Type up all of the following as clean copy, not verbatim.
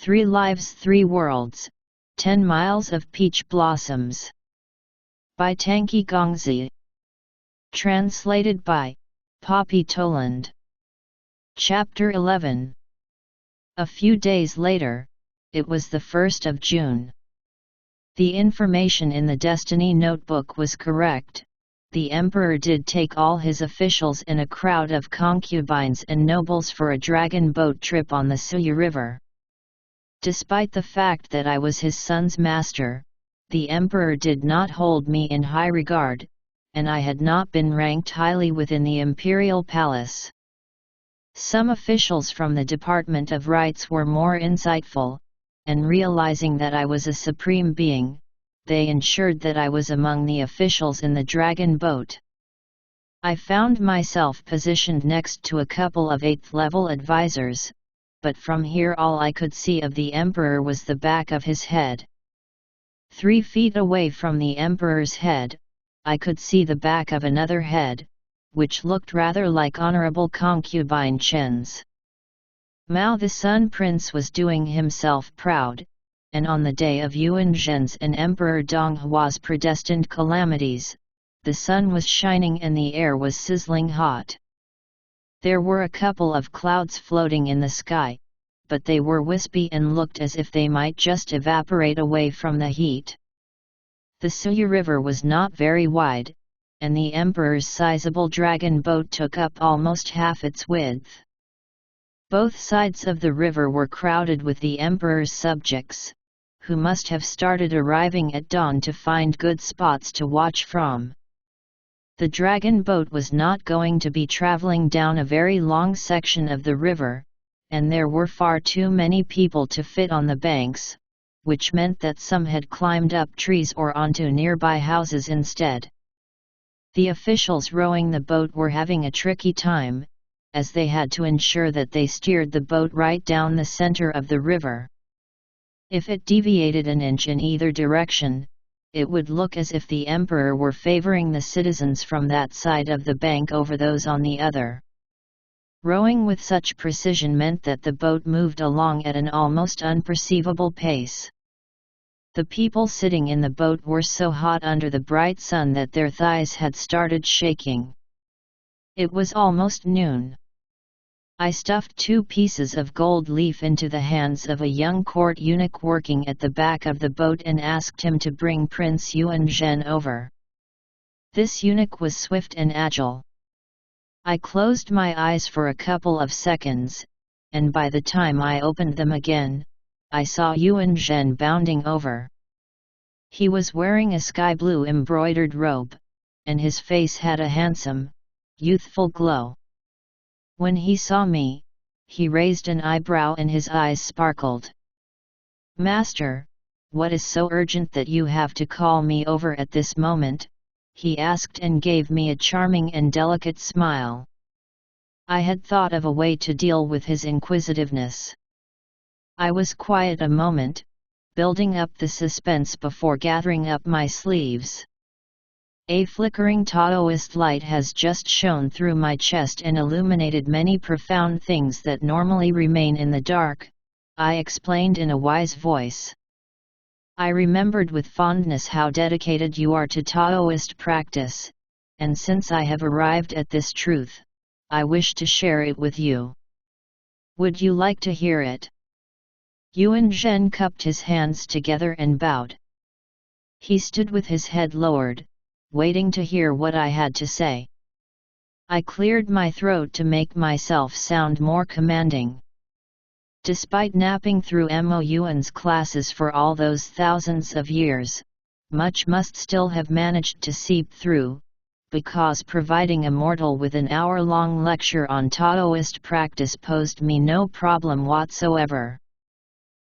3 Lives 3 Worlds, 10 Miles of Peach Blossoms. By Tanki Gongzi. Translated by Poppy Toland. Chapter 11. A few days later, it was the 1st of June. The information in the Destiny notebook was correct. The emperor did take all his officials and a crowd of concubines and nobles for a dragon boat trip on the Suyu River. Despite the fact that I was his son's master, the emperor did not hold me in high regard, and I had not been ranked highly within the imperial palace. Some officials from the Department of Rights were more insightful, and realizing that I was a supreme being, they ensured that I was among the officials in the dragon boat. I found myself positioned next to a couple of 8th-level advisors, but from here all I could see of the emperor was the back of his head. 3 feet away from the emperor's head, I could see the back of another head, which looked rather like Honorable Concubine Chen's. Mao the Sun Prince was doing himself proud, and on the day of Yuan Zhen's and Emperor Donghua's predestined calamities, the sun was shining and the air was sizzling hot. There were a couple of clouds floating in the sky, but they were wispy and looked as if they might just evaporate away from the heat. The Suyu River was not very wide, and the emperor's sizable dragon boat took up almost half its width. Both sides of the river were crowded with the emperor's subjects, who must have started arriving at dawn to find good spots to watch from. The dragon boat was not going to be traveling down a very long section of the river, and there were far too many people to fit on the banks, which meant that some had climbed up trees or onto nearby houses instead. The officials rowing the boat were having a tricky time, as they had to ensure that they steered the boat right down the center of the river. If it deviated an inch in either direction, it would look as if the emperor were favoring the citizens from that side of the bank over those on the other. Rowing with such precision meant that the boat moved along at an almost unperceivable pace. The people sitting in the boat were so hot under the bright sun that their thighs had started shaking. It was almost noon. I stuffed 2 pieces of gold leaf into the hands of a young court eunuch working at the back of the boat and asked him to bring Prince Yuan Zhen over. This eunuch was swift and agile. I closed my eyes for a couple of seconds, and by the time I opened them again, I saw Yuan Zhen bounding over. He was wearing a sky blue embroidered robe, and his face had a handsome, youthful glow. When he saw me, he raised an eyebrow and his eyes sparkled. "Master, what is so urgent that you have to call me over at this moment?" he asked and gave me a charming and delicate smile. I had thought of a way to deal with his inquisitiveness. I was quiet a moment, building up the suspense before gathering up my sleeves. A flickering Taoist light has just shone through my chest and illuminated many profound things that normally remain in the dark, I explained in a wise voice. I remembered with fondness how dedicated you are to Taoist practice, and since I have arrived at this truth, I wish to share it with you. Would you like to hear it? Yuan Zhen cupped his hands together and bowed. He stood with his head lowered, waiting to hear what I had to say. I cleared my throat to make myself sound more commanding. Despite napping through Mo Yuan's classes for all those thousands of years, much must still have managed to seep through, because providing a mortal with an hour-long lecture on Taoist practice posed me no problem whatsoever.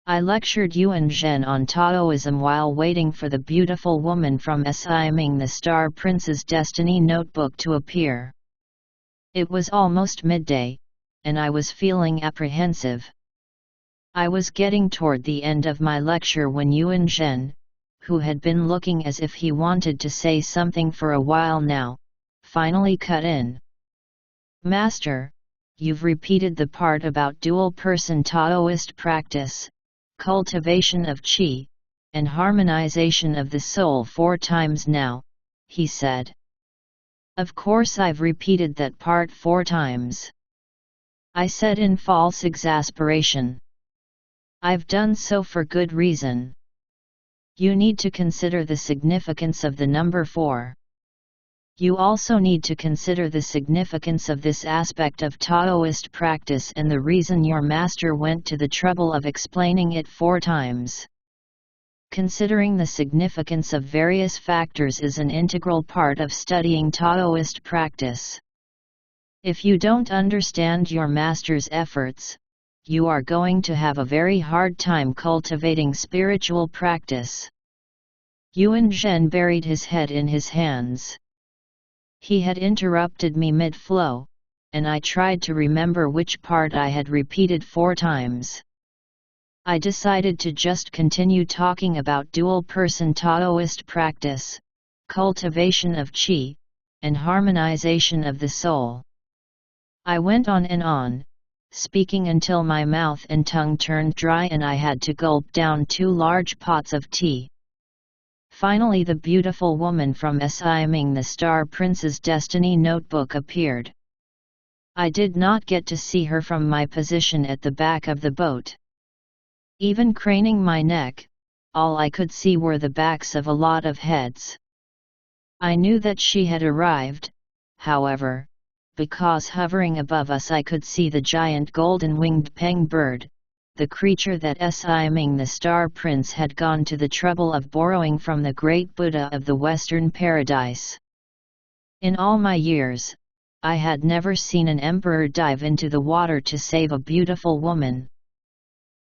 I lectured Yuan Zhen on Taoism while waiting for the beautiful woman from Siming the Star Prince's Destiny notebook to appear. It was almost midday, and I was feeling apprehensive. I was getting toward the end of my lecture when Yuan Zhen, who had been looking as if he wanted to say something for a while now, finally cut in. "Master, you've repeated the part about dual-person Taoist practice, cultivation of qi, and harmonization of the soul 4 times now, he said. Of course I've repeated that part 4 times. I said in false exasperation. I've done so for good reason. You need to consider the significance of the number 4. You also need to consider the significance of this aspect of Taoist practice and the reason your master went to the trouble of explaining it 4 times. Considering the significance of various factors is an integral part of studying Taoist practice. If you don't understand your master's efforts, you are going to have a very hard time cultivating spiritual practice. Yuan Zhen buried his head in his hands. He had interrupted me mid-flow, and I tried to remember which part I had repeated 4 times. I decided to just continue talking about dual-person Taoist practice, cultivation of qi, and harmonization of the soul. I went on and on, speaking until my mouth and tongue turned dry and I had to gulp down 2 large pots of tea. Finally the beautiful woman from Siaming the Star Prince's Destiny notebook appeared. I did not get to see her from my position at the back of the boat. Even craning my neck, all I could see were the backs of a lot of heads. I knew that she had arrived, however, because hovering above us I could see the giant golden-winged peng bird, the creature that Siaming the Star Prince had gone to the trouble of borrowing from the great Buddha of the Western Paradise. In all my years, I had never seen an emperor dive into the water to save a beautiful woman.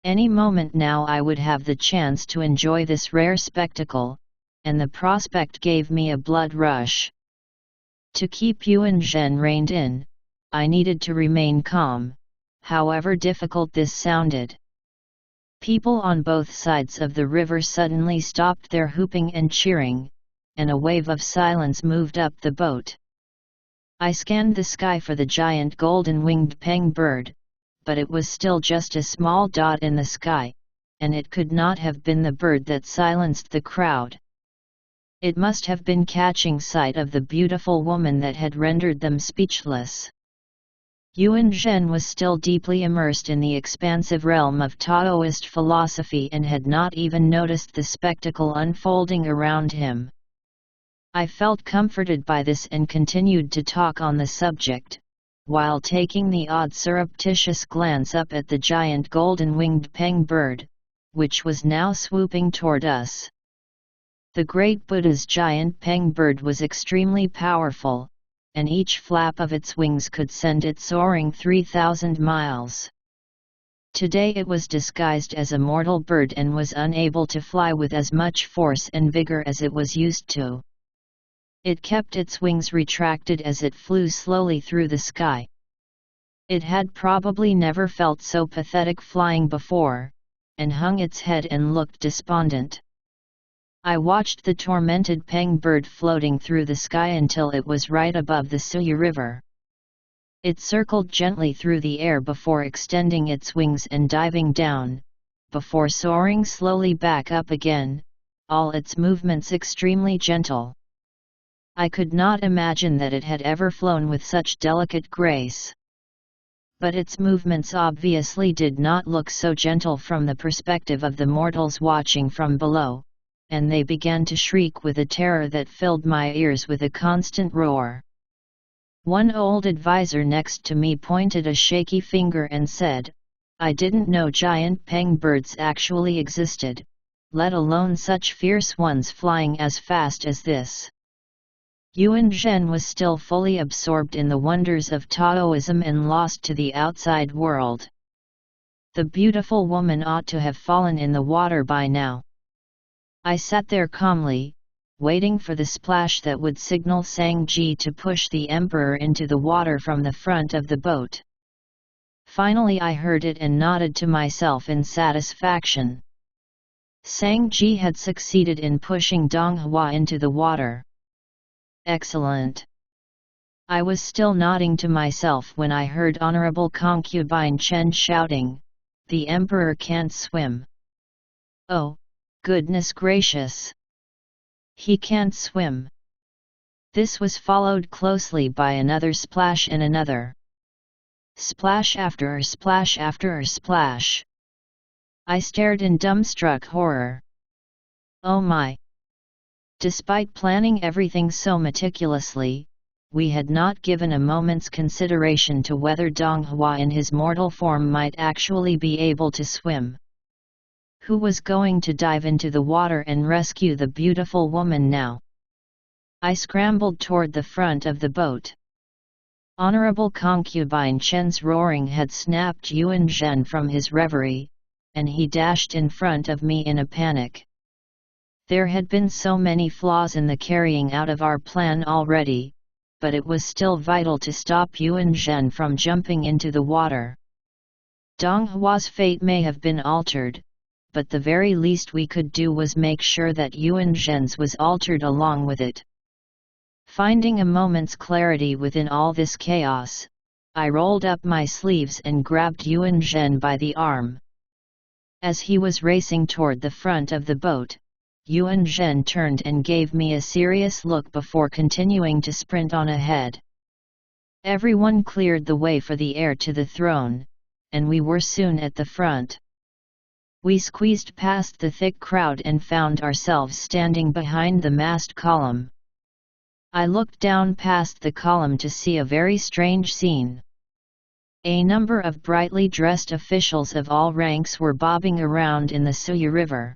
Any moment now I would have the chance to enjoy this rare spectacle, and the prospect gave me a blood rush. To keep Yuan Zhen reined in, I needed to remain calm, however difficult this sounded. People on both sides of the river suddenly stopped their hooping and cheering, and a wave of silence moved up the boat. I scanned the sky for the giant golden-winged peng bird, but it was still just a small dot in the sky, and it could not have been the bird that silenced the crowd. It must have been catching sight of the beautiful woman that had rendered them speechless. Yuan Zhen was still deeply immersed in the expansive realm of Taoist philosophy and had not even noticed the spectacle unfolding around him. I felt comforted by this and continued to talk on the subject, while taking the odd surreptitious glance up at the giant golden-winged peng bird, which was now swooping toward us. The great Buddha's giant peng bird was extremely powerful, and each flap of its wings could send it soaring 3,000 miles. Today it was disguised as a mortal bird and was unable to fly with as much force and vigor as it was used to. It kept its wings retracted as it flew slowly through the sky. It had probably never felt so pathetic flying before, and hung its head and looked despondent. I watched the tormented peng bird floating through the sky until it was right above the Suyu River. It circled gently through the air before extending its wings and diving down, before soaring slowly back up again, all its movements extremely gentle. I could not imagine that it had ever flown with such delicate grace. But its movements obviously did not look so gentle from the perspective of the mortals watching from below, and they began to shriek with a terror that filled my ears with a constant roar. One old advisor next to me pointed a shaky finger and said, "I didn't know giant peng birds actually existed, let alone such fierce ones flying as fast as this." Yuan Zhen was still fully absorbed in the wonders of Taoism and lost to the outside world. The beautiful woman ought to have fallen in the water by now. I sat there calmly, waiting for the splash that would signal Sangji to push the emperor into the water from the front of the boat. Finally I heard it and nodded to myself in satisfaction. Sangji had succeeded in pushing Dong Hua into the water. Excellent. I was still nodding to myself when I heard Honorable Concubine Chen shouting, "The Emperor can't swim." Oh, goodness gracious! He can't swim. This was followed closely by another splash and another. Splash after splash. I stared in dumbstruck horror. Oh my! Despite planning everything so meticulously, we had not given a moment's consideration to whether Dong Hua in his mortal form might actually be able to swim. Who was going to dive into the water and rescue the beautiful woman now? I scrambled toward the front of the boat. Honorable Concubine Chen's roaring had snapped Yuan Zhen from his reverie, and he dashed in front of me in a panic. There had been so many flaws in the carrying out of our plan already, but it was still vital to stop Yuan Zhen from jumping into the water. Dong Hua's fate may have been altered, but the very least we could do was make sure that Yuan Zhen's was altered along with it. Finding a moment's clarity within all this chaos, I rolled up my sleeves and grabbed Yuan Zhen by the arm. As he was racing toward the front of the boat, Yuan Zhen turned and gave me a serious look before continuing to sprint on ahead. Everyone cleared the way for the heir to the throne, and we were soon at the front. We squeezed past the thick crowd and found ourselves standing behind the mast column. I looked down past the column to see a very strange scene. A number of brightly dressed officials of all ranks were bobbing around in the Suyu River.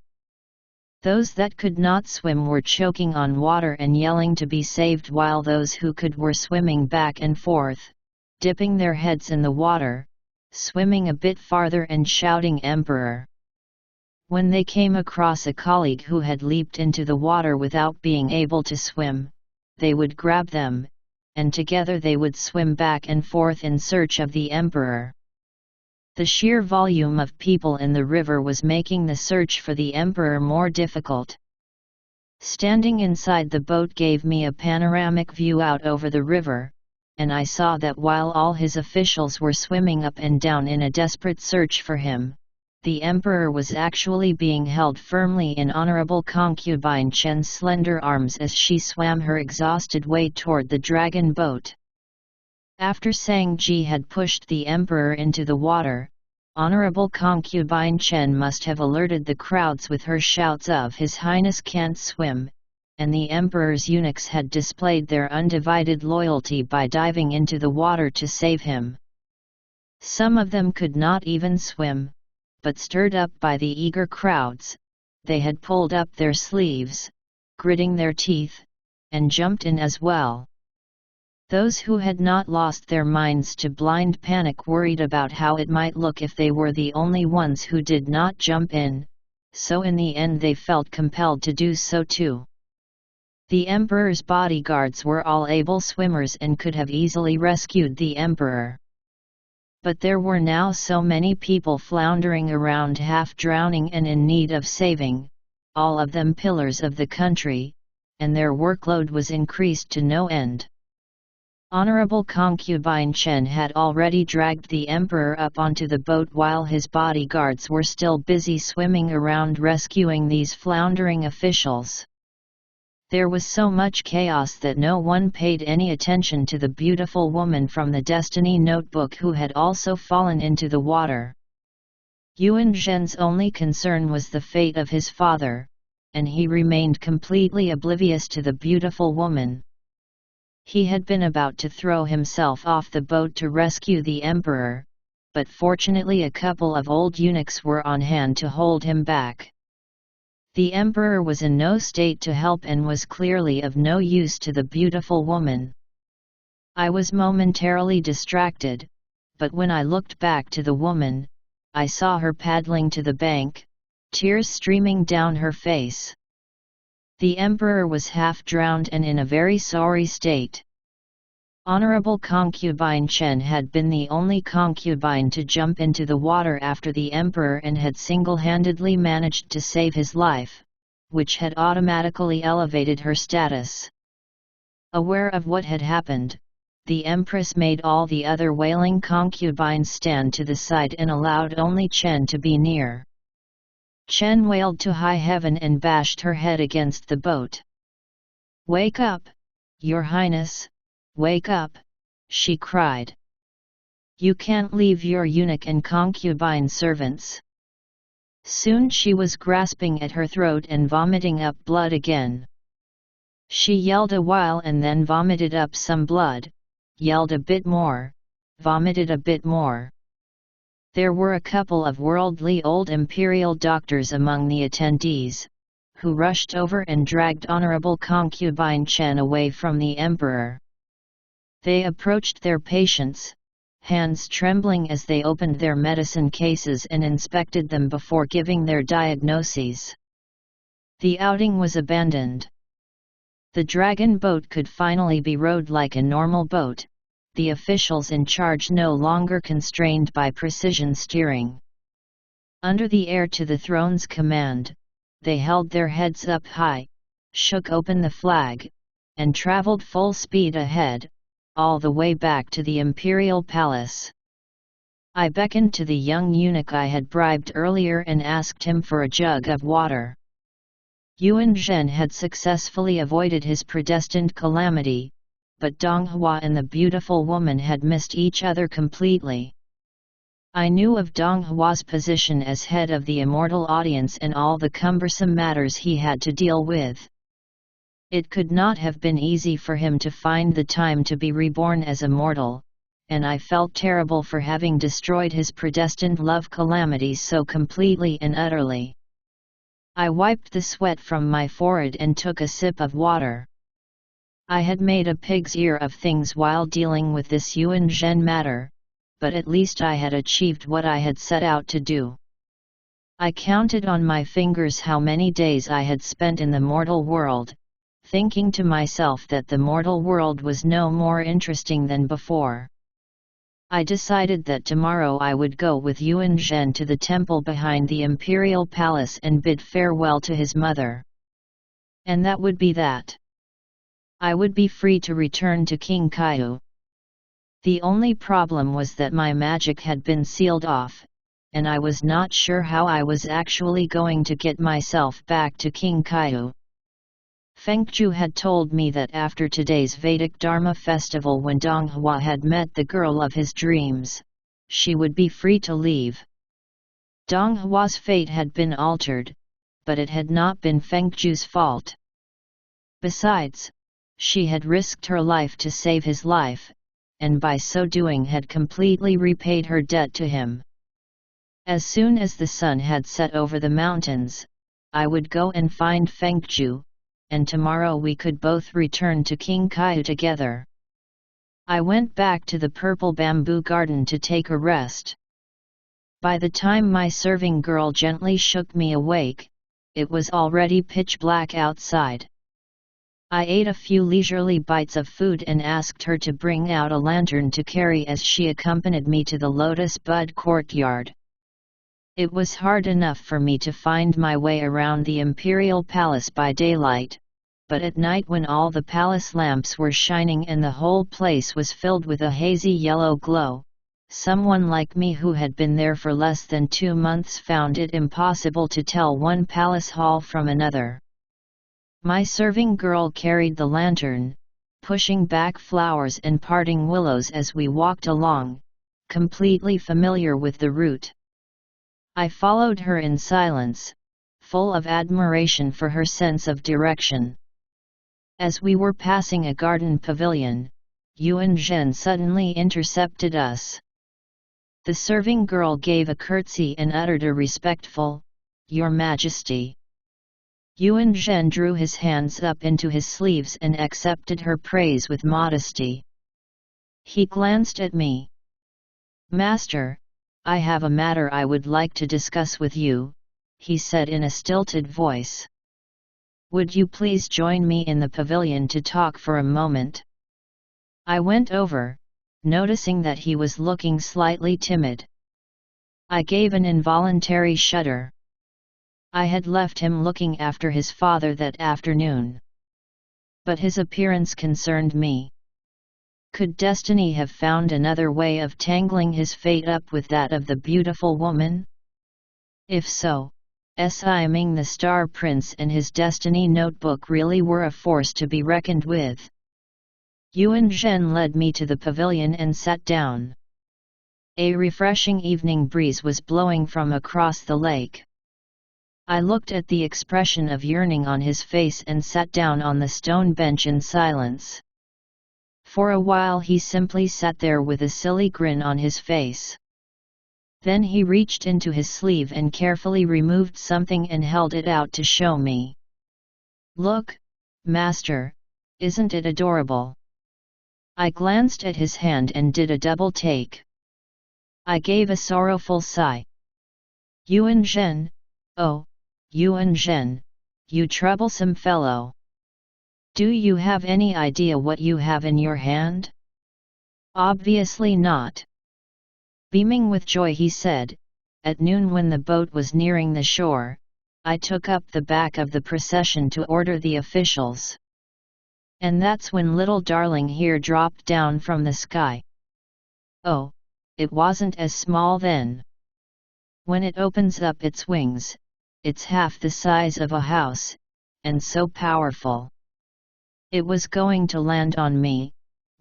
Those that could not swim were choking on water and yelling to be saved, while those who could were swimming back and forth, dipping their heads in the water, swimming a bit farther and shouting "Emperor." When they came across a colleague who had leaped into the water without being able to swim, they would grab them, and together they would swim back and forth in search of the Emperor. The sheer volume of people in the river was making the search for the Emperor more difficult. Standing inside the boat gave me a panoramic view out over the river, and I saw that while all his officials were swimming up and down in a desperate search for him, the Emperor was actually being held firmly in Honorable Concubine Chen's slender arms as she swam her exhausted way toward the dragon boat. After Sang Ji had pushed the Emperor into the water, Honorable Concubine Chen must have alerted the crowds with her shouts of "His Highness can't swim," and the Emperor's eunuchs had displayed their undivided loyalty by diving into the water to save him. Some of them could not even swim, but stirred up by the eager crowds, they had pulled up their sleeves, gritting their teeth, and jumped in as well. Those who had not lost their minds to blind panic worried about how it might look if they were the only ones who did not jump in, so in the end they felt compelled to do so too. The Emperor's bodyguards were all able swimmers and could have easily rescued the Emperor. But there were now so many people floundering around half drowning and in need of saving, all of them pillars of the country, and their workload was increased to no end. Honorable Concubine Chen had already dragged the Emperor up onto the boat while his bodyguards were still busy swimming around rescuing these floundering officials. There was so much chaos that no one paid any attention to the beautiful woman from the Destiny Notebook who had also fallen into the water. Yuan Zhen's only concern was the fate of his father, and he remained completely oblivious to the beautiful woman. He had been about to throw himself off the boat to rescue the Emperor, but fortunately a couple of old eunuchs were on hand to hold him back. The Emperor was in no state to help and was clearly of no use to the beautiful woman. I was momentarily distracted, but when I looked back to the woman, I saw her paddling to the bank, tears streaming down her face. The Emperor was half drowned and in a very sorry state. Honorable Concubine Chen had been the only concubine to jump into the water after the Emperor and had single-handedly managed to save his life, which had automatically elevated her status. Aware of what had happened, the Empress made all the other wailing concubines stand to the side and allowed only Chen to be near. Chen wailed to high heaven and bashed her head against the boat. "Wake up, Your Highness, wake up," she cried. "You can't leave your eunuch and concubine servants." Soon she was grasping at her throat and vomiting up blood again. She yelled a while and then vomited up some blood, yelled a bit more, vomited a bit more. There were a couple of worldly old imperial doctors among the attendees, who rushed over and dragged Honorable Concubine Chen away from the emperor. They approached their patients, hands trembling as they opened their medicine cases and inspected them before giving their diagnoses. The outing was abandoned. The dragon boat could finally be rowed like a normal boat, the officials in charge no longer constrained by precision steering. Under the heir to the throne's command, they held their heads up high, shook open the flag, and traveled full speed ahead, all the way back to the imperial palace. I beckoned to the young eunuch I had bribed earlier and asked him for a jug of water. Yuan Zhen had successfully avoided his predestined calamity, but Dong Hua and the beautiful woman had missed each other completely. I knew of Dong Hua's position as head of the immortal audience and all the cumbersome matters he had to deal with. It could not have been easy for him to find the time to be reborn as a mortal, and I felt terrible for having destroyed his predestined love calamities so completely and utterly. I wiped the sweat from my forehead and took a sip of water. I had made a pig's ear of things while dealing with this Yuan Zhen matter, but at least I had achieved what I had set out to do. I counted on my fingers how many days I had spent in the mortal world, thinking to myself that the mortal world was no more interesting than before. I decided that tomorrow I would go with Yuan Zhen to the temple behind the imperial palace and bid farewell to his mother. And that would be that. I would be free to return to King Kaiyu. The only problem was that my magic had been sealed off, and I was not sure how I was actually going to get myself back to King Kaiyu. Fengju had told me that after today's Vedic Dharma festival, when Dong Hua had met the girl of his dreams, she would be free to leave. Dong Hua's fate had been altered, but it had not been Fengju's fault. Besides, she had risked her life to save his life, and by so doing had completely repaid her debt to him. As soon as the sun had set over the mountains, I would go and find Fengju, and tomorrow we could both return to King Kaiyu together. I went back to the purple bamboo garden to take a rest. By the time my serving girl gently shook me awake, it was already pitch black outside. I ate a few leisurely bites of food and asked her to bring out a lantern to carry as she accompanied me to the Lotus Bud courtyard. It was hard enough for me to find my way around the imperial palace by daylight, but at night, when all the palace lamps were shining and the whole place was filled with a hazy yellow glow, someone like me who had been there for less than 2 months found it impossible to tell one palace hall from another. My serving girl carried the lantern, pushing back flowers and parting willows as we walked along, completely familiar with the route. I followed her in silence, full of admiration for her sense of direction. As we were passing a garden pavilion, Yuan Zhen suddenly intercepted us. The serving girl gave a curtsy and uttered a respectful, "Your Majesty." Yuan Zhen drew his hands up into his sleeves and accepted her praise with modesty. He glanced at me. "Master, I have a matter I would like to discuss with you," he said in a stilted voice. "Would you please join me in the pavilion to talk for a moment?" I went over, noticing that he was looking slightly timid. I gave an involuntary shudder. I had left him looking after his father that afternoon. But his appearance concerned me. Could destiny have found another way of tangling his fate up with that of the beautiful woman? If so, Ming the Star Prince and his Destiny Notebook really were a force to be reckoned with. Yuan Zhen led me to the pavilion and sat down. A refreshing evening breeze was blowing from across the lake. I looked at the expression of yearning on his face and sat down on the stone bench in silence. For a while he simply sat there with a silly grin on his face. Then he reached into his sleeve and carefully removed something and held it out to show me. "Look, Master, isn't it adorable?" I glanced at his hand and did a double take. I gave a sorrowful sigh. "Yuan Zhen, oh, Yuan Zhen, you troublesome fellow. Do you have any idea what you have in your hand?" "Obviously not." Beaming with joy he said, "At noon when the boat was nearing the shore, I took up the back of the procession to order the officials. And that's when little darling here dropped down from the sky. Oh, it wasn't as small then. When it opens up its wings, it's half the size of a house, and so powerful. It was going to land on me,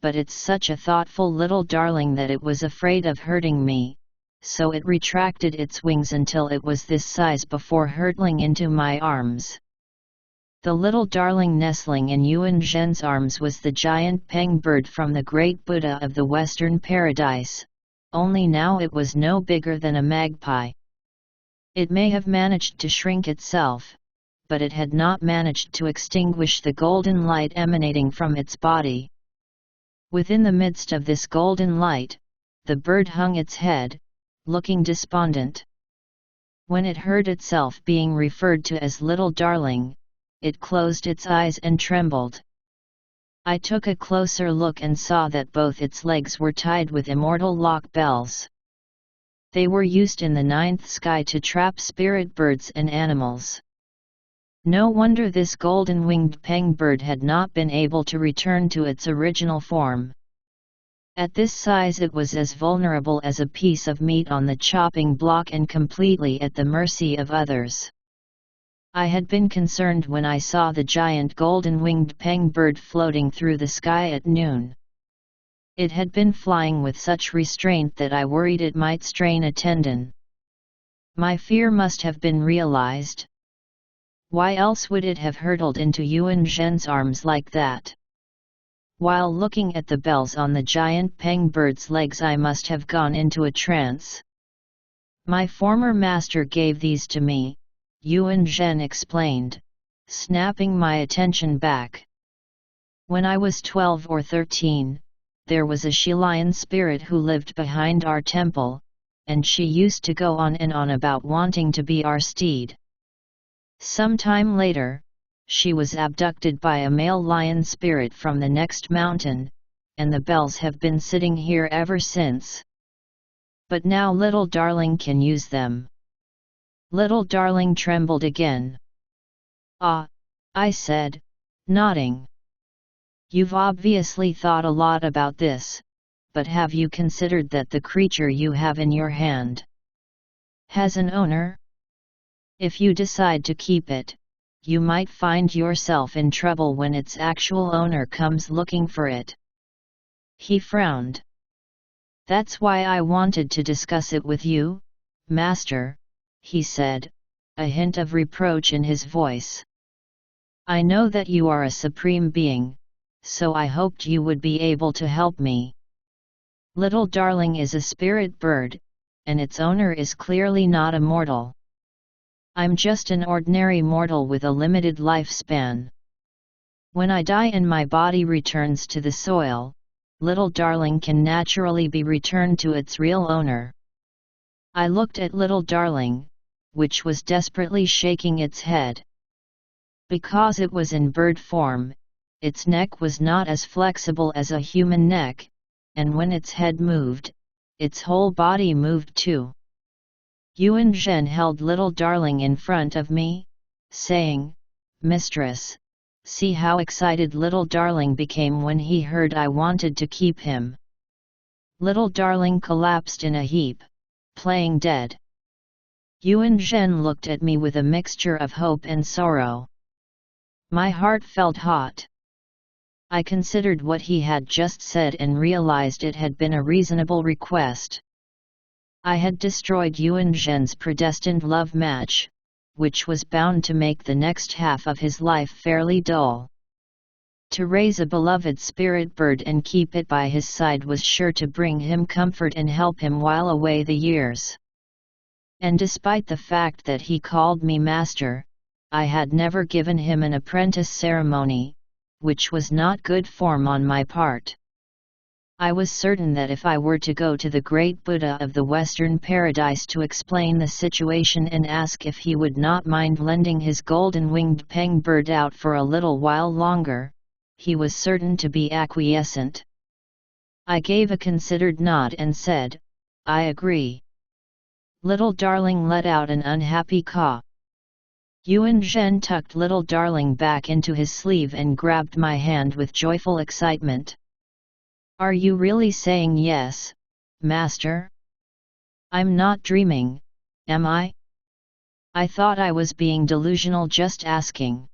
but it's such a thoughtful little darling that it was afraid of hurting me, so it retracted its wings until it was this size before hurtling into my arms." The little darling nestling in Yuan Zhen's arms was the giant Peng bird from the great Buddha of the Western Paradise, only now it was no bigger than a magpie. It may have managed to shrink itself, but it had not managed to extinguish the golden light emanating from its body. Within the midst of this golden light, the bird hung its head, looking despondent. When it heard itself being referred to as little darling, it closed its eyes and trembled. I took a closer look and saw that both its legs were tied with immortal lock bells. They were used in the ninth sky to trap spirit birds and animals. No wonder this golden-winged Peng bird had not been able to return to its original form. At this size it was as vulnerable as a piece of meat on the chopping block and completely at the mercy of others. I had been concerned when I saw the giant golden-winged Peng bird floating through the sky at noon. It had been flying with such restraint that I worried it might strain a tendon. My fear must have been realized. Why else would it have hurtled into Yuan Zhen's arms like that? While looking at the bells on the giant Peng bird's legs I must have gone into a trance. "My former master gave these to me," Yuan Zhen explained, snapping my attention back. "When I was 12 or 13, there was a she-lion spirit who lived behind our temple, and she used to go on and on about wanting to be our steed. Some time later, she was abducted by a male lion spirit from the next mountain, and the bells have been sitting here ever since. But now little darling can use them." Little darling trembled again. "Ah," I said, nodding. "You've obviously thought a lot about this, but have you considered that the creature you have in your hand has an owner? If you decide to keep it, you might find yourself in trouble when its actual owner comes looking for it." He frowned. "That's why I wanted to discuss it with you, Master," he said, a hint of reproach in his voice. "I know that you are a supreme being, so I hoped you would be able to help me. Little darling is a spirit bird, and its owner is clearly not a mortal. I'm just an ordinary mortal with a limited lifespan. When I die and my body returns to the soil, little darling can naturally be returned to its real owner." I looked at little darling, which was desperately shaking its head. Because it was in bird form, its neck was not as flexible as a human neck, and when its head moved, its whole body moved too. Yuan Zhen held little darling in front of me, saying, "Mistress, see how excited little darling became when he heard I wanted to keep him." Little darling collapsed in a heap, playing dead. Yuan Zhen looked at me with a mixture of hope and sorrow. My heart felt hot. I considered what he had just said and realized it had been a reasonable request. I had destroyed Yuan Zhen's predestined love match, which was bound to make the next half of his life fairly dull. To raise a beloved spirit bird and keep it by his side was sure to bring him comfort and help him while away the years. And despite the fact that he called me master, I had never given him an apprentice ceremony, which was not good form on my part. I was certain that if I were to go to the great Buddha of the Western Paradise to explain the situation and ask if he would not mind lending his golden-winged peng bird out for a little while longer, he was certain to be acquiescent. I gave a considered nod and said, "I agree." Little Darling let out an unhappy caw. Yuan Zhen tucked Little Darling back into his sleeve and grabbed my hand with joyful excitement. "Are you really saying yes, Master? I'm not dreaming, am I? I thought I was being delusional just asking.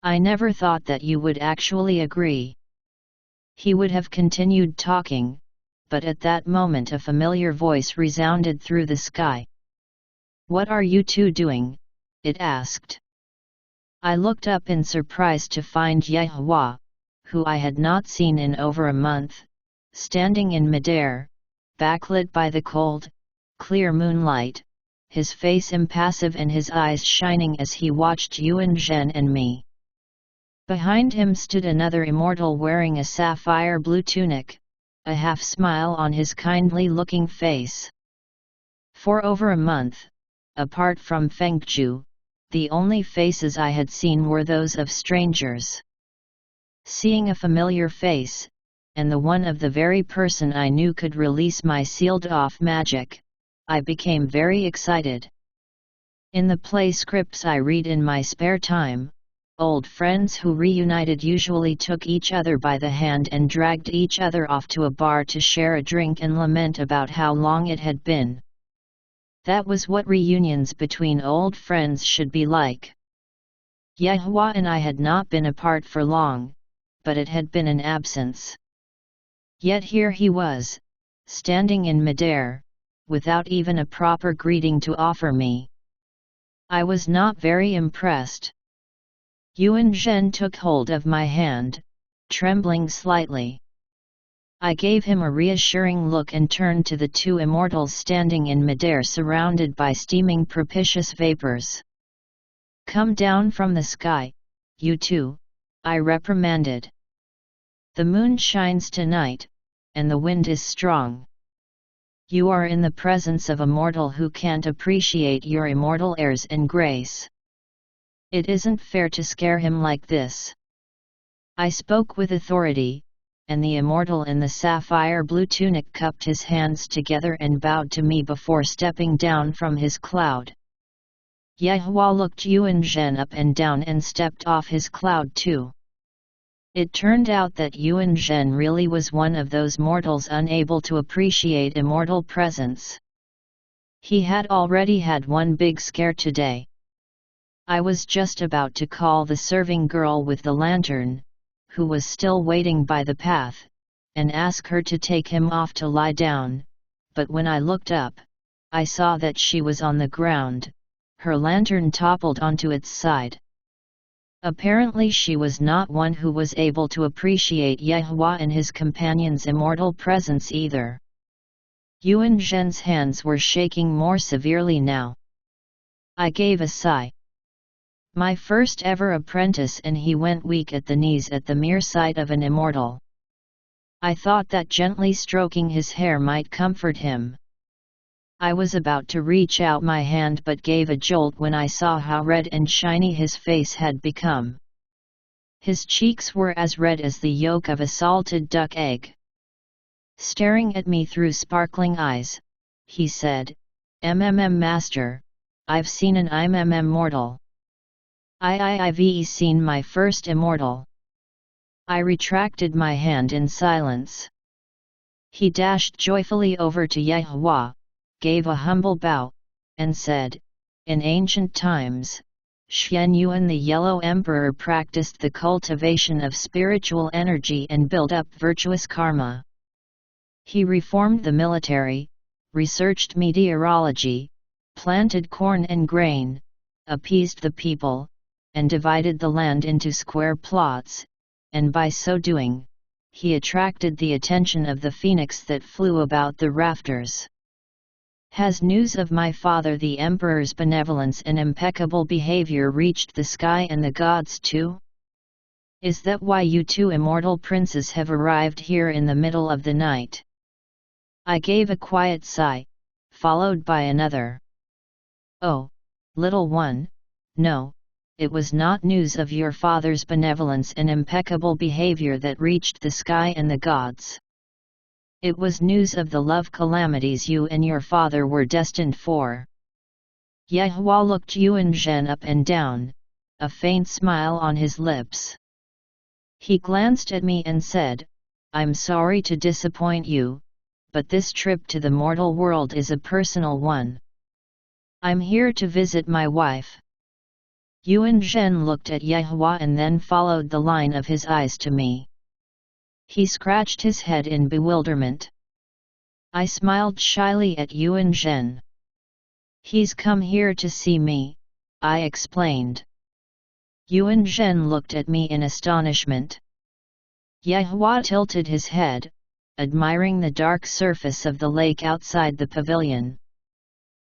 I never thought that you would actually agree." He would have continued talking, but at that moment a familiar voice resounded through the sky. "What are you two doing?" it asked. I looked up in surprise to find Ye Hua, who I had not seen in over a month, standing in midair, backlit by the cold, clear moonlight, his face impassive and his eyes shining as he watched Yuan Zhen and me. Behind him stood another immortal wearing a sapphire blue tunic, a half-smile on his kindly-looking face. For over a month, apart from Fengju, the only faces I had seen were those of strangers. Seeing a familiar face, and the one of the very person I knew could release my sealed-off magic, I became very excited. In the play scripts I read in my spare time, old friends who reunited usually took each other by the hand and dragged each other off to a bar to share a drink and lament about how long it had been. That was what reunions between old friends should be like. Ye Hua and I had not been apart for long, but it had been an absence. Yet here he was, standing in midair, without even a proper greeting to offer me. I was not very impressed. Yuan Zhen took hold of my hand, trembling slightly. I gave him a reassuring look and turned to the two immortals standing in midair surrounded by steaming propitious vapors. "Come down from the sky, you two," I reprimanded. "The moon shines tonight, and the wind is strong. You are in the presence of a mortal who can't appreciate your immortal airs and grace. It isn't fair to scare him like this." I spoke with authority, and the immortal in the sapphire blue tunic cupped his hands together and bowed to me before stepping down from his cloud. Ye Hua looked Yuan Zhen up and down and stepped off his cloud too. It turned out that Yuan Zhen really was one of those mortals unable to appreciate immortal presence. He had already had one big scare today. I was just about to call the serving girl with the lantern, who was still waiting by the path, and ask her to take him off to lie down, but when I looked up, I saw that she was on the ground, her lantern toppled onto its side. Apparently she was not one who was able to appreciate Ye Hua and his companion's immortal presence either. Yuan Zhen's hands were shaking more severely now. I gave a sigh. My first ever apprentice, and he went weak at the knees at the mere sight of an immortal. I thought that gently stroking his hair might comfort him. I was about to reach out my hand but gave a jolt when I saw how red and shiny his face had become. His cheeks were as red as the yolk of a salted duck egg. Staring at me through sparkling eyes, he said, Master, I've seen an immortal. I've seen my first immortal." I retracted my hand in silence. He dashed joyfully over to Ye Hua, gave a humble bow, and said, "In ancient times, Shen Yuan the Yellow Emperor practiced the cultivation of spiritual energy and built up virtuous karma. He reformed the military, researched meteorology, planted corn and grain, appeased the people, and divided the land into square plots, and by so doing, he attracted the attention of the phoenix that flew about the rafters. Has news of my father the emperor's benevolence and impeccable behavior reached the sky and the gods too? Is that why you two immortal princes have arrived here in the middle of the night?" I gave a quiet sigh, followed by another. "Oh, little one, no, it was not news of your father's benevolence and impeccable behavior that reached the sky and the gods. It was news of the love calamities you and your father were destined for." Yehua looked Yuan Zhen up and down, a faint smile on his lips. He glanced at me and said, "I'm sorry to disappoint you, but this trip to the mortal world is a personal one. I'm here to visit my wife." Yuan Zhen looked at Yehua and then followed the line of his eyes to me. He scratched his head in bewilderment. I smiled shyly at Yuan Zhen. "He's come here to see me," I explained. Yuan Zhen looked at me in astonishment. Yehua tilted his head, admiring the dark surface of the lake outside the pavilion.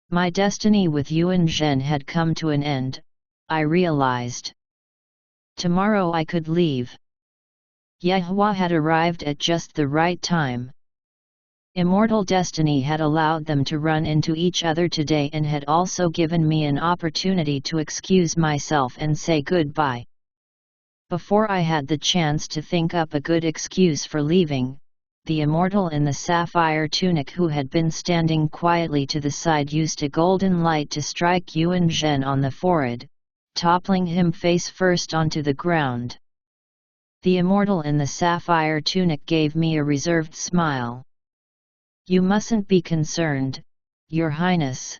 My destiny with Yuan Zhen had come to an end, I realized. Tomorrow I could leave. Yehua had arrived at just the right time. Immortal destiny had allowed them to run into each other today and had also given me an opportunity to excuse myself and say goodbye. Before I had the chance to think up a good excuse for leaving, the immortal in the sapphire tunic who had been standing quietly to the side used a golden light to strike Yuan Zhen on the forehead, toppling him face first onto the ground. The immortal in the sapphire tunic gave me a reserved smile. "You mustn't be concerned, Your Highness.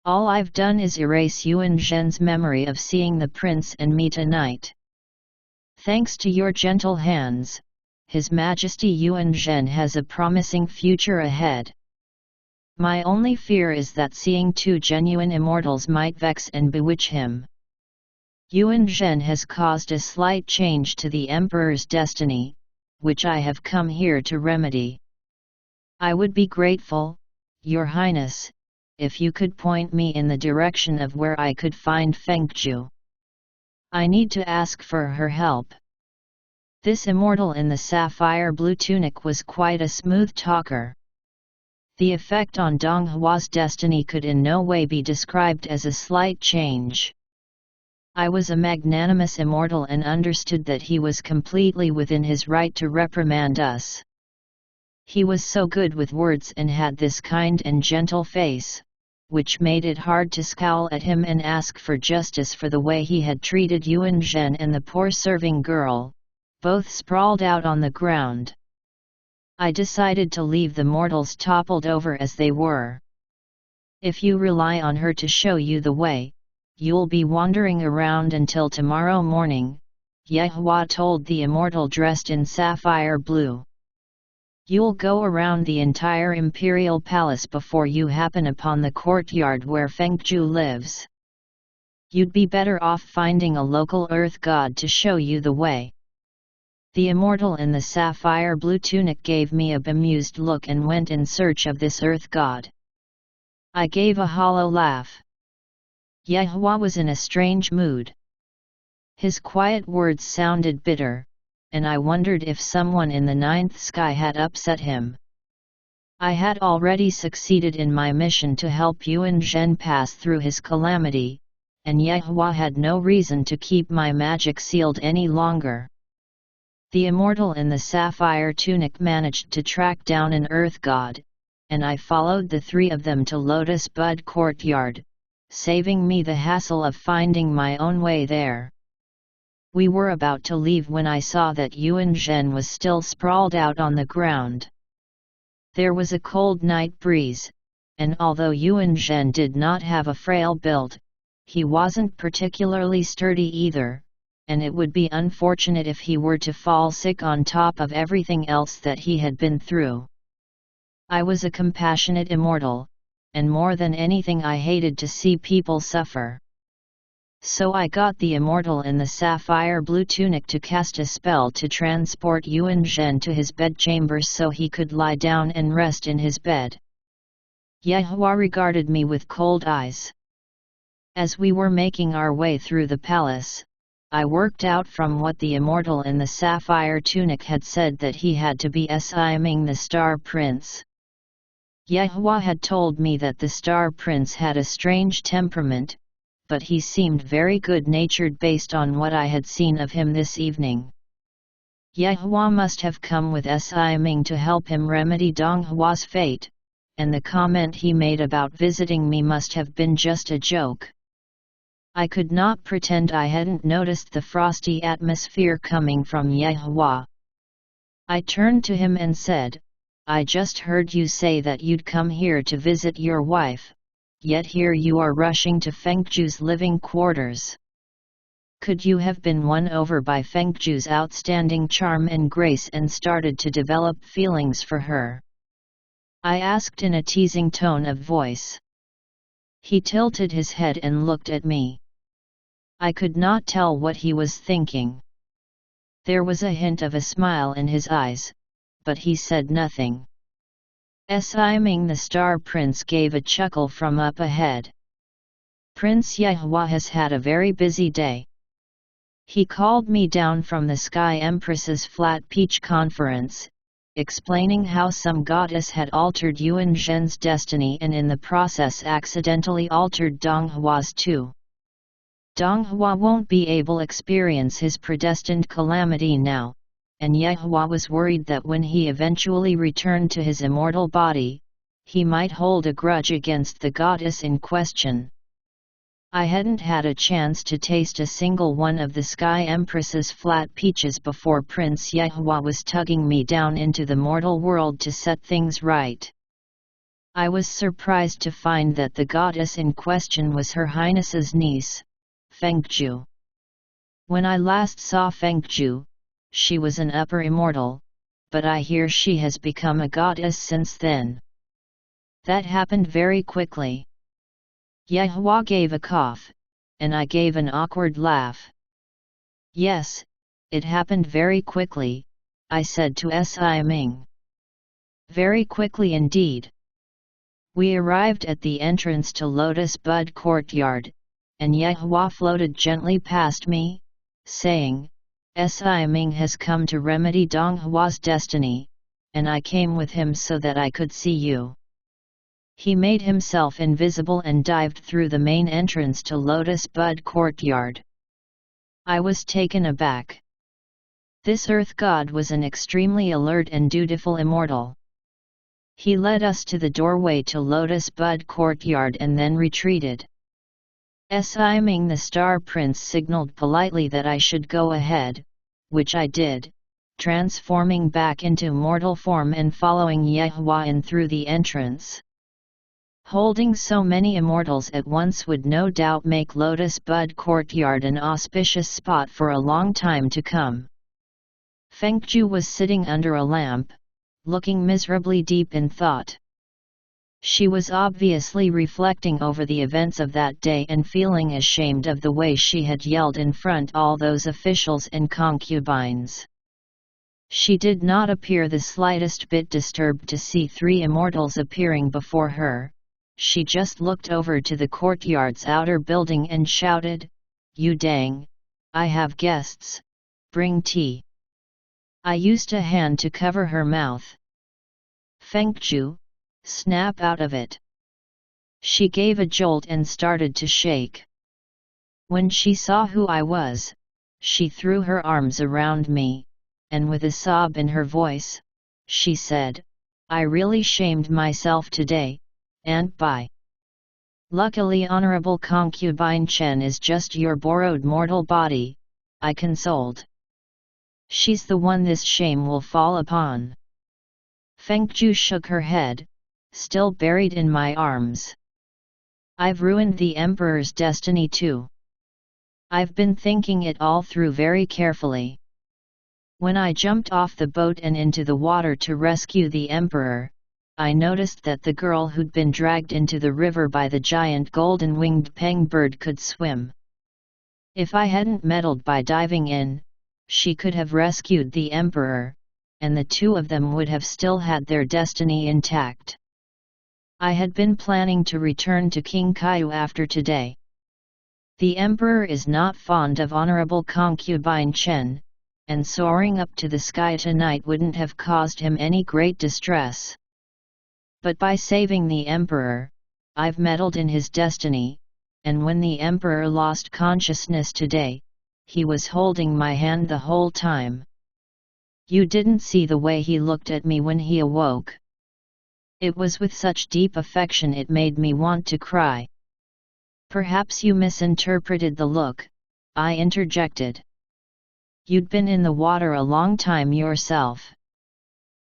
All I've done is erase Yuan Zhen's memory of seeing the prince and me tonight. Thanks to your gentle hands, His Majesty Yuan Zhen has a promising future ahead. My only fear is that seeing two genuine immortals might vex and bewitch him. Yuan Zhen has caused a slight change to the Emperor's destiny, which I have come here to remedy. I would be grateful, Your Highness, if you could point me in the direction of where I could find Fengzhu. I need to ask for her help." This immortal in the sapphire blue tunic was quite a smooth talker. The effect on Donghua's destiny could in no way be described as a slight change. I was a magnanimous immortal and understood that he was completely within his right to reprimand us. He was so good with words and had this kind and gentle face, which made it hard to scowl at him and ask for justice for the way he had treated Yuan Zhen and the poor serving girl, both sprawled out on the ground. I decided to leave the mortals toppled over as they were. "If you rely on her to show you the way, you'll be wandering around until tomorrow morning," Yehua told the immortal dressed in sapphire blue. "You'll go around the entire imperial palace before you happen upon the courtyard where Fengzhu lives. You'd be better off finding a local earth god to show you the way." The immortal in the sapphire blue tunic gave me a bemused look and went in search of this earth god. I gave a hollow laugh. Yehua was in a strange mood. His quiet words sounded bitter, and I wondered if someone in the ninth sky had upset him. I had already succeeded in my mission to help Yuan Zhen pass through his calamity, and Yehua had no reason to keep my magic sealed any longer. The immortal in the sapphire tunic managed to track down an earth god, and I followed the three of them to Lotus Bud Courtyard, saving me the hassle of finding my own way there. We were about to leave when I saw that Yuan Zhen was still sprawled out on the ground. There was a cold night breeze, and although Yuan Zhen did not have a frail build, he wasn't particularly sturdy either, and it would be unfortunate if he were to fall sick on top of everything else that he had been through. I was a compassionate immortal, and more than anything I hated to see people suffer. So I got the immortal in the sapphire blue tunic to cast a spell to transport Yuan Zhen to his bedchamber so he could lie down and rest in his bed. Yehua regarded me with cold eyes. As we were making our way through the palace, I worked out from what the immortal in the sapphire tunic had said that he had to be Siming the Star Prince. Yehua had told me that the Star Prince had a strange temperament, but he seemed very good-natured based on what I had seen of him this evening. Yehua must have come with Siming to help him remedy Donghua's fate, and the comment he made about visiting me must have been just a joke. I could not pretend I hadn't noticed the frosty atmosphere coming from Yehua. I turned to him and said, "I just heard you say that you'd come here to visit your wife, yet here you are rushing to Fengju's living quarters. Could you have been won over by Fengju's outstanding charm and grace and started to develop feelings for her?" I asked in a teasing tone of voice. He tilted his head and looked at me. I could not tell what he was thinking. There was a hint of a smile in his eyes, but he said nothing. Siming the Star Prince gave a chuckle from up ahead. "Prince Yehua has had a very busy day. He called me down from the Sky Empress's Flat Peach conference, explaining how some goddess had altered Yuan Zhen's destiny and in the process accidentally altered Donghua's too. Donghua won't be able to experience his predestined calamity now, and Yehua was worried that when he eventually returned to his immortal body, he might hold a grudge against the goddess in question. I hadn't had a chance to taste a single one of the Sky Empress's flat peaches before Prince Yehua was tugging me down into the mortal world to set things right. I was surprised to find that the goddess in question was Her Highness's niece, Fengju. When I last saw Fengju, she was an upper immortal, but I hear she has become a goddess since then. That happened very quickly. Yehua gave a cough, and I gave an awkward laugh. "Yes, it happened very quickly," I said to Siming. "Very quickly indeed." We arrived at the entrance to Lotus Bud Courtyard, and Yehua floated gently past me, saying, "Siming has come to remedy Donghua's destiny, and I came with him so that I could see you." He made himself invisible and dived through the main entrance to Lotus Bud Courtyard. I was taken aback. This earth god was an extremely alert and dutiful immortal. He led us to the doorway to Lotus Bud Courtyard and then retreated. Siming the Star Prince signaled politely that I should go ahead, which I did, transforming back into mortal form and following Yehua in through the entrance. Holding so many immortals at once would no doubt make Lotus Bud Courtyard an auspicious spot for a long time to come. Fengju was sitting under a lamp, looking miserably deep in thought. She was obviously reflecting over the events of that day and feeling ashamed of the way she had yelled in front all those officials and concubines. She did not appear the slightest bit disturbed to see three immortals appearing before her. She just looked over to the courtyard's outer building and shouted, "You dang! I have guests, bring tea." I used a hand to cover her mouth. "Fengju, snap out of it." She gave a jolt and started to shake. When she saw who I was, she threw her arms around me, and with a sob in her voice, she said, "I really shamed myself today, and bye. Luckily Honorable Concubine Chen is just your borrowed mortal body," I consoled. "She's the one this shame will fall upon." Fengju shook her head, still buried in my arms. I've ruined the Emperor's destiny too. I've been thinking it all through very carefully. When I jumped off the boat and into the water to rescue the Emperor, I noticed that the girl who'd been dragged into the river by the giant golden-winged peng bird could swim. If I hadn't meddled by diving in, she could have rescued the Emperor, and the two of them would have still had their destiny intact. I had been planning to return to King Kaiyu after today. The Emperor is not fond of honorable concubine Chen, and soaring up to the sky tonight wouldn't have caused him any great distress. But by saving the Emperor, I've meddled in his destiny, and when the Emperor lost consciousness today, he was holding my hand the whole time. You didn't see the way he looked at me when he awoke. It was with such deep affection it made me want to cry. Perhaps you misinterpreted the look, I interjected. You'd been in the water a long time yourself.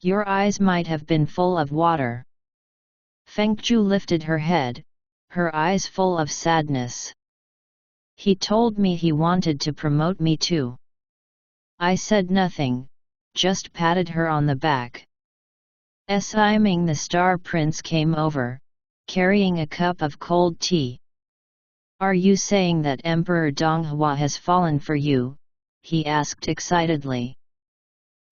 Your eyes might have been full of water. Fengju lifted her head, her eyes full of sadness. He told me he wanted to promote me too. I said nothing, just patted her on the back. Si Ming the Star Prince came over, carrying a cup of cold tea. Are you saying that Emperor Donghua has fallen for you? He asked excitedly.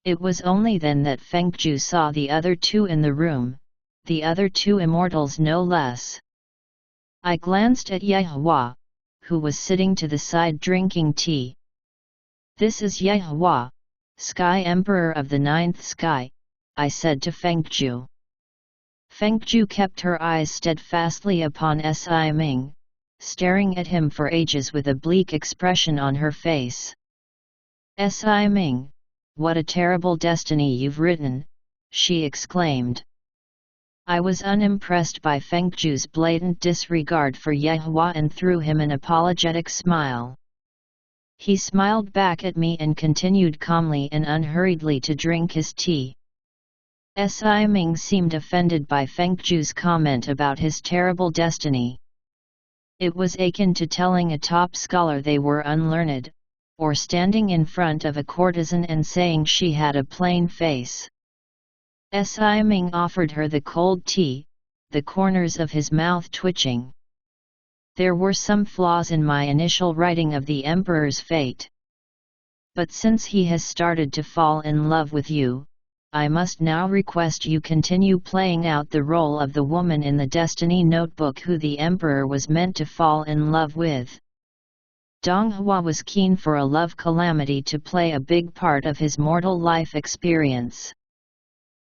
It was only then that Fengju saw the other two in the room, the other two immortals no less. I glanced at Yehua, who was sitting to the side drinking tea. This is Yehua, Sky Emperor of the Ninth Sky, I said to Fengju. Fengju kept her eyes steadfastly upon Si Ming, staring at him for ages with a bleak expression on her face. Si Ming, what a terrible destiny you've written, she exclaimed. I was unimpressed by Fengju's blatant disregard for Yehua and threw him an apologetic smile. He smiled back at me and continued calmly and unhurriedly to drink his tea. Si Ming seemed offended by Fengju's comment about his terrible destiny. It was akin to telling a top scholar they were unlearned, or standing in front of a courtesan and saying she had a plain face. Si Ming offered her the cold tea, the corners of his mouth twitching. There were some flaws in my initial writing of the Emperor's fate. But since he has started to fall in love with you, I must now request you continue playing out the role of the woman in the Destiny Notebook who the Emperor was meant to fall in love with. Donghua was keen for a love calamity to play a big part of his mortal life experience.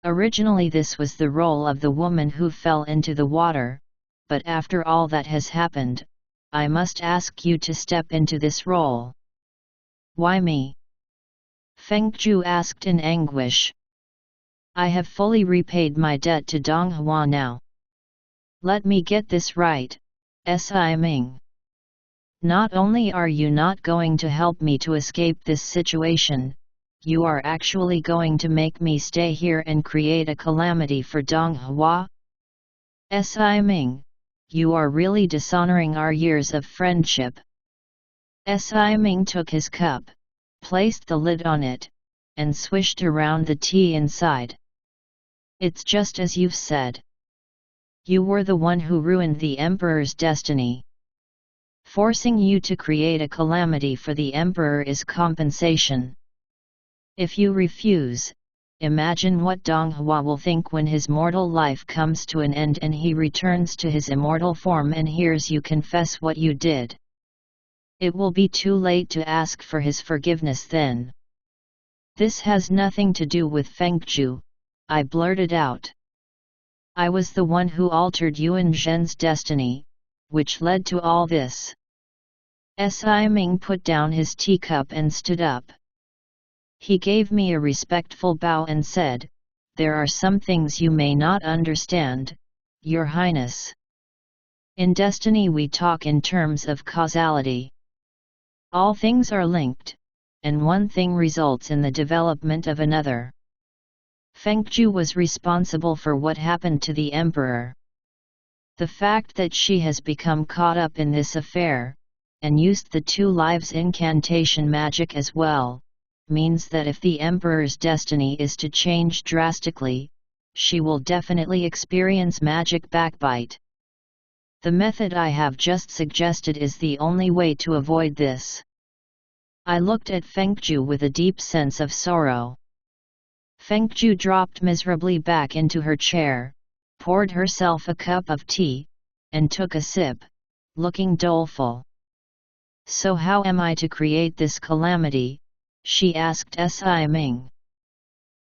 Originally this was the role of the woman who fell into the water, but after all that has happened, I must ask you to step into this role. Why me? Fengju asked in anguish. I have fully repaid my debt to Donghua now. Let me get this right, Si Ming. Not only are you not going to help me to escape this situation, you are actually going to make me stay here and create a calamity for Donghua? Si Ming, you are really dishonoring our years of friendship. Si Ming took his cup, placed the lid on it, and swished around the tea inside. It's just as you've said. You were the one who ruined the Emperor's destiny. Forcing you to create a calamity for the Emperor is compensation. If you refuse, imagine what Donghua will think when his mortal life comes to an end and he returns to his immortal form and hears you confess what you did. It will be too late to ask for his forgiveness then. This has nothing to do with Fengju, I blurted out. I was the one who altered Yuan Zhen's destiny, which led to all this. Si Ming put down his teacup and stood up. He gave me a respectful bow and said, "There are some things you may not understand, Your Highness. In destiny we talk in terms of causality. All things are linked, and one thing results in the development of another. Fengju was responsible for what happened to the emperor. The fact that she has become caught up in this affair, and used the 2 lives incantation magic as well, means that if the emperor's destiny is to change drastically, she will definitely experience magic backbite. The method I have just suggested is the only way to avoid this. I looked at Fengju with a deep sense of sorrow. Fengju dropped miserably back into her chair, poured herself a cup of tea, and took a sip, looking doleful. So how am I to create this calamity? She asked Si Ming.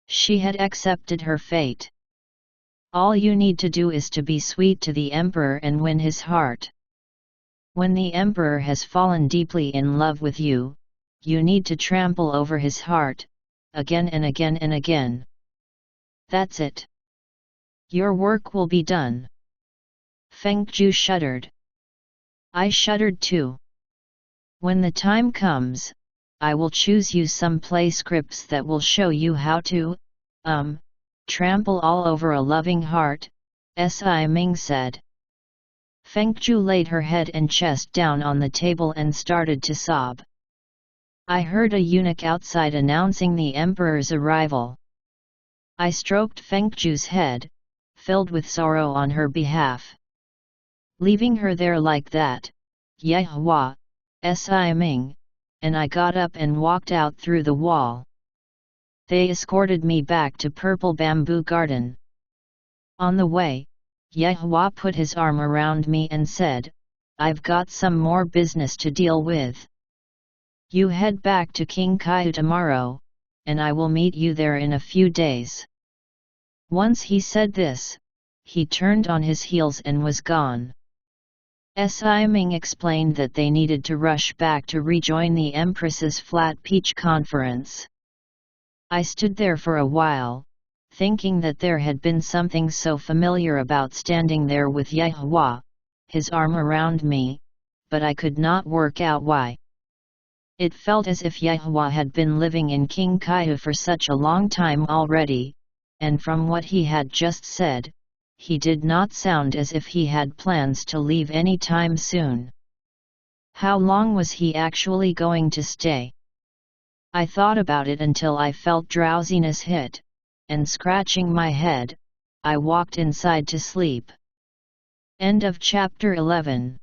She had accepted her fate. All you need to do is to be sweet to the emperor and win his heart. When the emperor has fallen deeply in love with you, you need to trample over his heart, again and again and again. That's it. Your work will be done. Fengju shuddered. I shuddered too. When the time comes, I will choose you some play scripts that will show you how to, trample all over a loving heart, Si Ming said. Fengju laid her head and chest down on the table and started to sob. I heard a eunuch outside announcing the emperor's arrival. I stroked Fengju's head, filled with sorrow on her behalf. Leaving her there like that, Yehua, Si Ming, and I got up and walked out through the wall. They escorted me back to Purple Bamboo Garden. On the way, Yehua put his arm around me and said, I've got some more business to deal with. You head back to King Kaiu tomorrow, and I will meet you there in a few days. Once he said this, he turned on his heels and was gone. Si Ming explained that they needed to rush back to rejoin the Empress's Flat Peach conference. I stood there for a while, thinking that there had been something so familiar about standing there with Yehua, his arm around me, but I could not work out why. It felt as if Yehua had been living in King Kaiu for such a long time already, and from what he had just said, he did not sound as if he had plans to leave any time soon. How long was he actually going to stay? I thought about it until I felt drowsiness hit, and scratching my head, I walked inside to sleep. End of chapter 11.